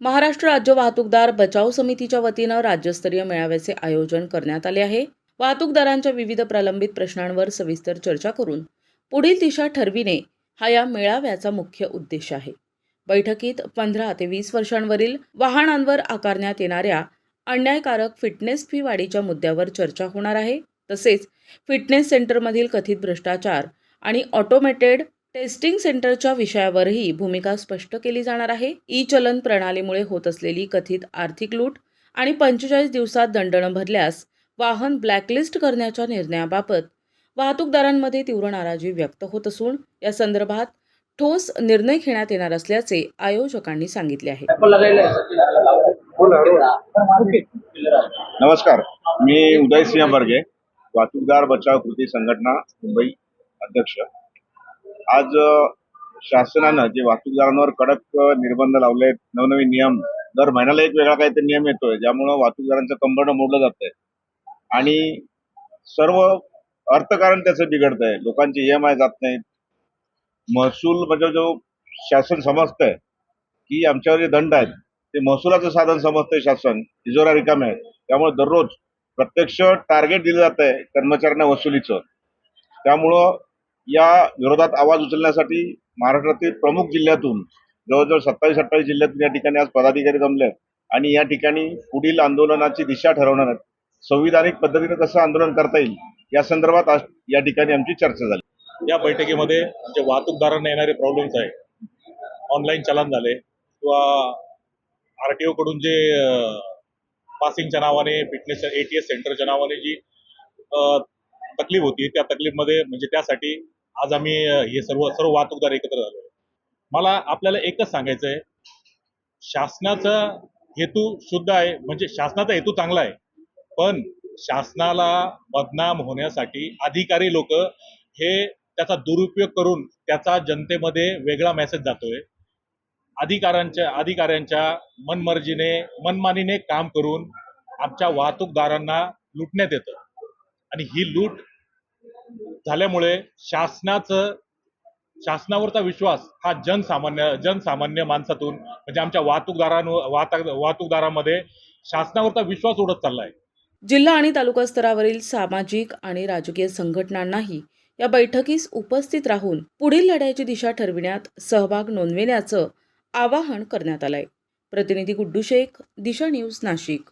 महाराष्ट्र राज्य वाहतूकदार बचाव समितीच्या वतीनं राज्यस्तरीय मेळाव्याचे आयोजन करण्यात आले आहे। वाहतूकदारांच्या विविध प्रलंबित प्रश्नांवर सविस्तर चर्चा करून पुढील दिशा ठरविणे हा या मेळाव्याचा मुख्य उद्देश आहे। बैठकीत 15 ते 20 वर्षांवरील वाहनांवर आकारण्यात येणाऱ्या अन्यायकारक फिटनेस फी वाढीच्या मुद्द्यावर चर्चा होणार आहे। तसेच फिटनेस सेंटरमधील कथित भ्रष्टाचार आणि ऑटोमेटेड टेस्टिंग सेंटरच्या विषयावरही भूमिका स्पष्ट केली जाणार आहे। ई चलन प्रणालीमुळे होत असलेली कथित आर्थिक लूट आणि 45 दिवसात दंड न भरल्यास वाहन ब्लॅकलिस्ट करण्याच्या निर्णयाबाबत वाहतूकदारांमध्ये तीव्र नाराजी व्यक्त होत असून या संदर्भात ठोस निर्णय घेण्यात येणार असल्याचे आयोजकांनी सांगितले आहे। नमस्कार, मी उदय सिंह बर्गे, वाहतूकदार बचाव कृती संघटना मुंबई अध्यक्ष। आज शासनानं जे वाहतूकदारांवर कडक निर्बंध लावले, नवनवीन नियम, दर महिन्याला एक वेगळा काहीतरी नियम येतोय, ज्यामुळे वाहतूकदारांचं कंबरडं मोडलं जातंय आणि सर्व अर्थकारण त्याचं बिघडतंय। लोकांचे EMI जात नाहीत। महसूल म्हणजे जो शासन समजतंय की आमच्यावर जे दंड आहेत ते महसुलाचं साधन समजतंय शासन, तिजोऱ्या रिकाम्या आहेत। त्यामुळे दररोज प्रत्यक्ष टार्गेट दिलं जात आहे कर्मचाऱ्यांना वसुलीचं। त्यामुळं या विरोधात आवाज उचलण्यासाठी महाराष्ट्रातील प्रमुख जिल्ह्यातून जवळजवळ 27-28 जिल्ह्यातून या ठिकाणी आज पदाधिकारी जमले आणि या ठिकाणी पुढील आंदोलनाची दिशा ठरवणार आहेत। संविधानिक पद्धतीने कसं आंदोलन करता येईल या संदर्भात आज या ठिकाणी आमची चर्चा झाली। या बैठकीमध्ये जे वाहतूकदारांना येणारे प्रॉब्लेम्स आहे, ऑनलाईन चलन झाले किंवा RTO कडून जे पासिंगच्या नावाने फिटनेस ATS सेंटरच्या नावाने जी तकलीफ होती, त्या तकलीफमध्ये म्हणजे त्यासाठी आज आम्ही हे सर्व वाहतूकदार एकत्र झालो। मला आपल्याला एकच सांगायचं आहे, शासनाचा हेतू शुद्ध आहे, म्हणजे शासनाचा हेतू चांगला आहे, पण शासनाला बदनाम होण्यासाठी अधिकारी लोक हे त्याचा दुरुपयोग करून त्याचा जनतेमध्ये वेगळा मेसेज जातोय। अधिकाऱ्यांच्या मनमानीने काम करून आमच्या वाहतूकदारांना लुटण्यात येतं आणि ही लूट झाल्यामुळे शासनावरचा विश्वास हा जनसामान्य माणसातून म्हणजे आमच्या वाहतूकदारांमध्ये शासनावरचा विश्वास उडत चाललाय। जिल्हा आणि तालुका स्तरावरील सामाजिक आणि राजकीय संघटनांनाही या बैठकीस उपस्थित राहून पुढील लढ्याची दिशा ठरविण्यात सहभाग नोंदविण्याचं आवाहन करण्यात आलंय। प्रतिनिधी गुड्डू शेख, दिशा न्यूज, नाशिक।